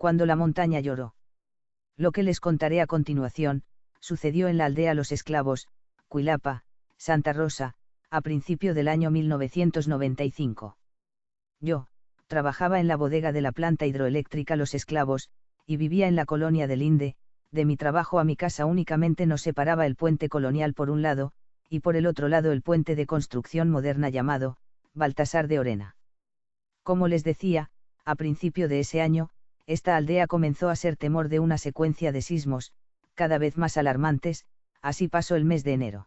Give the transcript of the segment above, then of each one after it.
cuando la montaña lloró. Lo que les contaré a continuación, sucedió en la aldea Los Esclavos, Cuilapa, Santa Rosa, a principio del año 1995. Yo, trabajaba en la bodega de la planta hidroeléctrica Los Esclavos, y vivía en la colonia del Linde. De mi trabajo a mi casa únicamente nos separaba el puente colonial por un lado, y por el otro lado el puente de construcción moderna llamado Baltasar de Orena. Como les decía, a principio de ese año, esta aldea comenzó a ser temor de una secuencia de sismos, cada vez más alarmantes. Así pasó el mes de enero.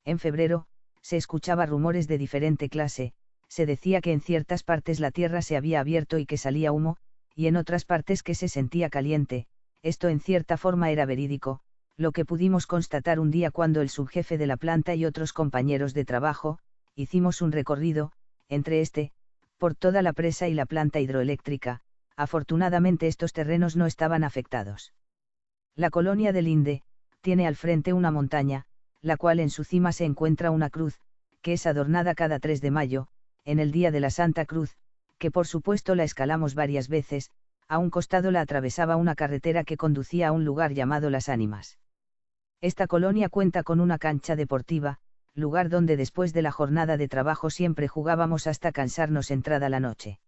En febrero, se escuchaba rumores de diferente clase. Se decía que en ciertas partes la tierra se había abierto y que salía humo, y en otras partes que se sentía caliente. Esto en cierta forma era verídico, lo que pudimos constatar un día cuando el subjefe de la planta y otros compañeros de trabajo, hicimos un recorrido, por toda la presa y la planta hidroeléctrica. Afortunadamente estos terrenos no estaban afectados. La colonia del Linde, tiene al frente una montaña, la cual en su cima se encuentra una cruz, que es adornada cada 3 de mayo, en el día de la Santa Cruz, que por supuesto la escalamos varias veces. A un costado la atravesaba una carretera que conducía a un lugar llamado Las Ánimas. Esta colonia cuenta con una cancha deportiva, lugar donde después de la jornada de trabajo siempre jugábamos hasta cansarnos entrada la noche.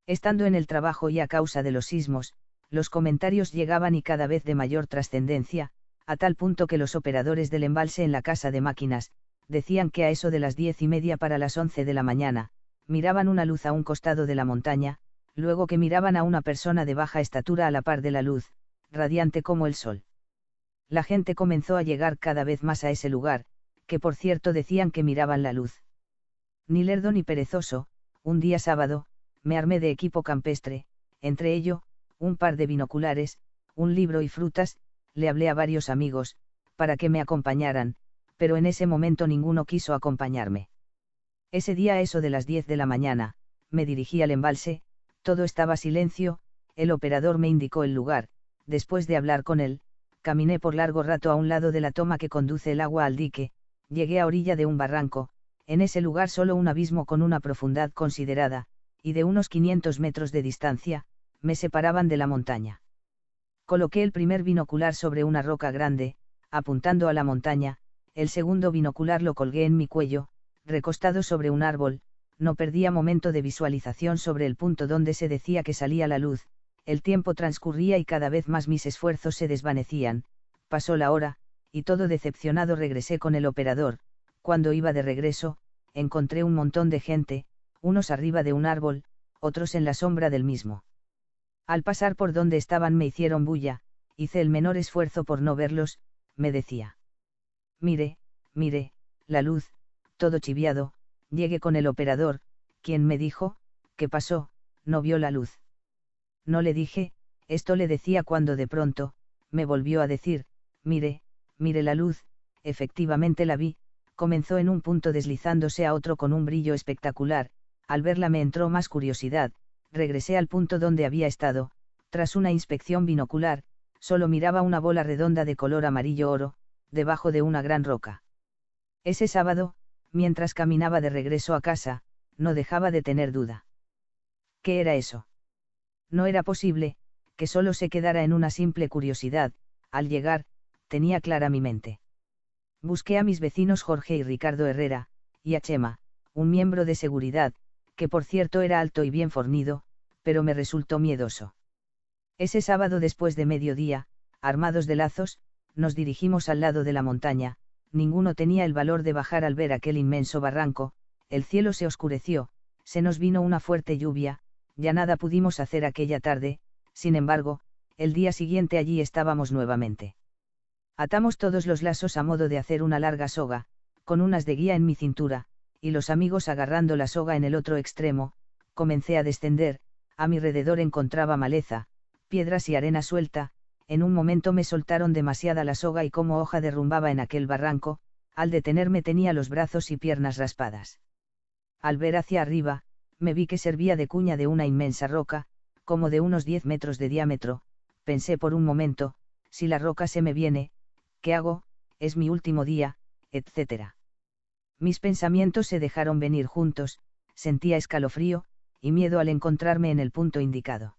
Estando en el trabajo y a causa de los sismos, los comentarios llegaban y cada vez de mayor trascendencia, a tal punto que los operadores del embalse en la casa de máquinas, decían que a eso de las 10:30 para las 11 de la mañana, miraban una luz a un costado de la montaña, luego que miraban a una persona de baja estatura a la par de la luz, radiante como el sol. La gente comenzó a llegar cada vez más a ese lugar, que por cierto decían que miraban la luz. Ni lerdo ni perezoso, un día sábado, me armé de equipo campestre, entre ello, un par de binoculares, un libro y frutas. Le hablé a varios amigos, para que me acompañaran, pero en ese momento ninguno quiso acompañarme. Ese día a eso de las 10 de la mañana, me dirigí al embalse. Todo estaba silencio. El operador me indicó el lugar. Después de hablar con él, caminé por largo rato a un lado de la toma que conduce el agua al dique. Llegué a orilla de un barranco, en ese lugar solo un abismo con una profundidad considerada, y de unos 500 metros de distancia, me separaban de la montaña. Coloqué el primer binocular sobre una roca grande, apuntando a la montaña. El segundo binocular lo colgué en mi cuello, recostado sobre un árbol. No perdía momento de visualización sobre el punto donde se decía que salía la luz. El tiempo transcurría y cada vez más mis esfuerzos se desvanecían. Pasó la hora, y todo decepcionado regresé con el operador. Cuando iba de regreso, encontré un montón de gente, unos arriba de un árbol, otros en la sombra del mismo. Al pasar por donde estaban me hicieron bulla. Hice el menor esfuerzo por no verlos. Me decía: mire, mire, la luz. Todo chiviado, llegué con el operador, quien me dijo: ¿qué pasó? ¿No vio la luz? No le dije. Esto le decía cuando de pronto, me volvió a decir: mire, mire la luz. Efectivamente la vi. Comenzó en un punto deslizándose a otro con un brillo espectacular. Al verla me entró más curiosidad. Regresé al punto donde había estado. Tras una inspección binocular, solo miraba una bola redonda de color amarillo oro, debajo de una gran roca. Ese sábado, mientras caminaba de regreso a casa, no dejaba de tener duda. ¿Qué era eso? No era posible, que solo se quedara en una simple curiosidad. Al llegar, tenía clara mi mente. Busqué a mis vecinos Jorge y Ricardo Herrera, y a Chema, un miembro de seguridad, que por cierto era alto y bien fornido, pero me resultó miedoso. Ese sábado después de mediodía, armados de lazos, nos dirigimos al lado de la montaña. Ninguno tenía el valor de bajar al ver aquel inmenso barranco. El cielo se oscureció, se nos vino una fuerte lluvia, ya nada pudimos hacer aquella tarde. Sin embargo, el día siguiente allí estábamos nuevamente. Atamos todos los lazos a modo de hacer una larga soga, con unas de guía en mi cintura, y los amigos agarrando la soga en el otro extremo. Comencé a descender. A mi alrededor encontraba maleza, piedras y arena suelta. En un momento me soltaron demasiada la soga y como hoja derrumbaba en aquel barranco. Al detenerme tenía los brazos y piernas raspadas. Al ver hacia arriba, me vi que servía de cuña de una inmensa roca, como de unos 10 metros de diámetro. Pensé por un momento: si la roca se me viene, ¿qué hago? Es mi último día, etc. Mis pensamientos se dejaron venir juntos. Sentía escalofrío y miedo al encontrarme en el punto indicado.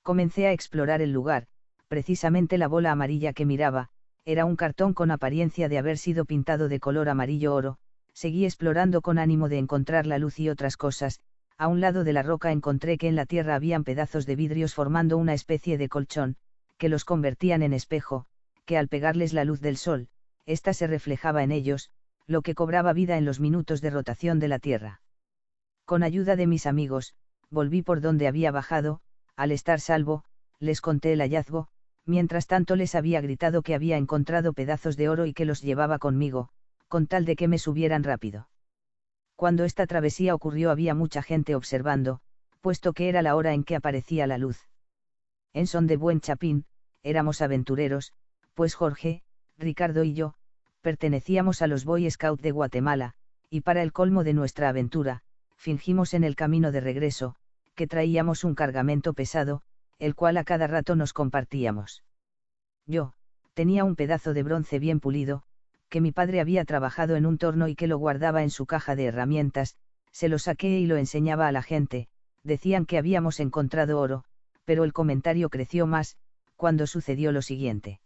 Comencé a explorar el lugar, precisamente la bola amarilla que miraba, era un cartón con apariencia de haber sido pintado de color amarillo oro. Seguí explorando con ánimo de encontrar la luz y otras cosas. A un lado de la roca encontré que en la tierra habían pedazos de vidrios formando una especie de colchón, que los convertían en espejo, que al pegarles la luz del sol, ésta se reflejaba en ellos, lo que cobraba vida en los minutos de rotación de la tierra. Con ayuda de mis amigos, volví por donde había bajado. Al estar salvo, les conté el hallazgo. Mientras tanto les había gritado que había encontrado pedazos de oro y que los llevaba conmigo, con tal de que me subieran rápido. Cuando esta travesía ocurrió había mucha gente observando, puesto que era la hora en que aparecía la luz. En son de buen chapín, éramos aventureros, pues Jorge, Ricardo y yo, pertenecíamos a los Boy Scout de Guatemala, y para el colmo de nuestra aventura, fingimos en el camino de regreso, que traíamos un cargamento pesado, el cual a cada rato nos compartíamos. Yo, tenía un pedazo de bronce bien pulido, que mi padre había trabajado en un torno y que lo guardaba en su caja de herramientas. Se lo saqué y lo enseñaba a la gente. Decían que habíamos encontrado oro, pero el comentario creció más, cuando sucedió lo siguiente.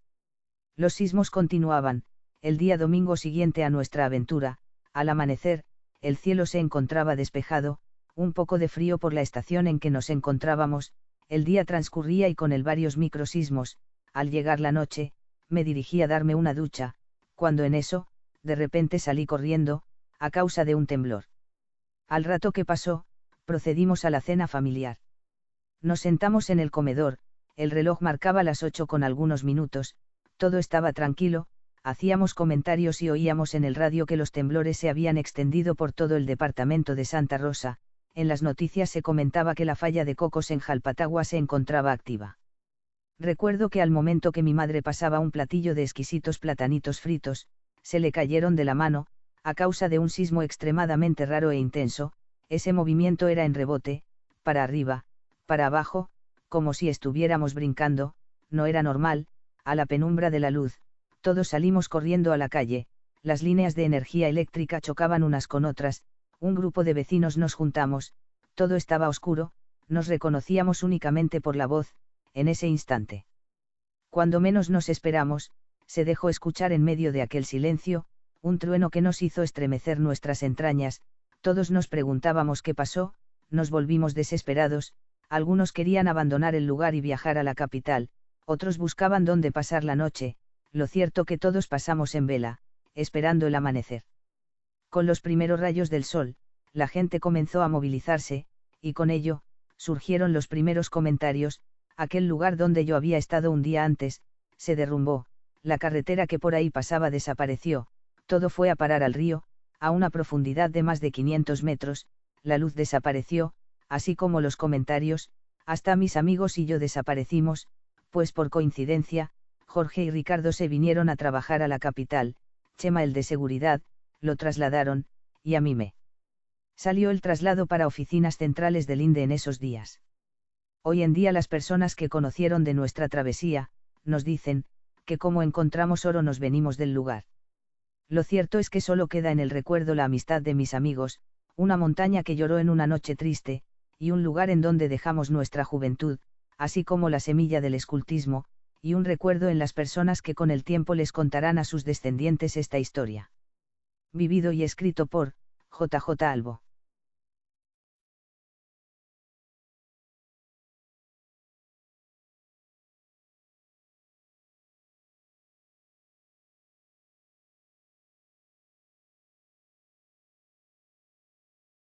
Los sismos continuaban. El día domingo siguiente a nuestra aventura, al amanecer, el cielo se encontraba despejado, un poco de frío por la estación en que nos encontrábamos. El día transcurría y con él varios microsismos. Al llegar la noche, me dirigí a darme una ducha, cuando en eso, de repente salí corriendo, a causa de un temblor. Al rato que pasó, procedimos a la cena familiar. Nos sentamos en el comedor, el reloj marcaba las 8 con algunos minutos, todo estaba tranquilo, hacíamos comentarios y oíamos en el radio que los temblores se habían extendido por todo el departamento de Santa Rosa. En las noticias se comentaba que la falla de Cocos en Jalpatagua se encontraba activa. Recuerdo que al momento que mi madre pasaba un platillo de exquisitos platanitos fritos, se le cayeron de la mano, a causa de un sismo extremadamente raro e intenso. Ese movimiento era en rebote, para arriba, para abajo, como si estuviéramos brincando. No era normal. A la penumbra de la luz, todos salimos corriendo a la calle, las líneas de energía eléctrica chocaban unas con otras. Un grupo de vecinos nos juntamos, todo estaba oscuro, nos reconocíamos únicamente por la voz. En ese instante, cuando menos nos esperamos, se dejó escuchar en medio de aquel silencio, un trueno que nos hizo estremecer nuestras entrañas. Todos nos preguntábamos qué pasó, nos volvimos desesperados. Algunos querían abandonar el lugar y viajar a la capital, otros buscaban dónde pasar la noche. Lo cierto que todos pasamos en vela, esperando el amanecer. Con los primeros rayos del sol, la gente comenzó a movilizarse, y con ello, surgieron los primeros comentarios. Aquel lugar donde yo había estado un día antes, se derrumbó, la carretera que por ahí pasaba desapareció, todo fue a parar al río, a una profundidad de más de 500 metros, la luz desapareció, así como los comentarios. Hasta mis amigos y yo desaparecimos, pues por coincidencia, Jorge y Ricardo se vinieron a trabajar a la capital. Chema, el de seguridad, lo trasladaron, y a mí me salió el traslado para oficinas centrales del INDE en esos días. Hoy en día las personas que conocieron de nuestra travesía, nos dicen, que como encontramos oro nos venimos del lugar. Lo cierto es que solo queda en el recuerdo la amistad de mis amigos, una montaña que lloró en una noche triste, y un lugar en donde dejamos nuestra juventud, así como la semilla del escultismo, y un recuerdo en las personas que con el tiempo les contarán a sus descendientes esta historia. Vivido y escrito por J. J. Albo.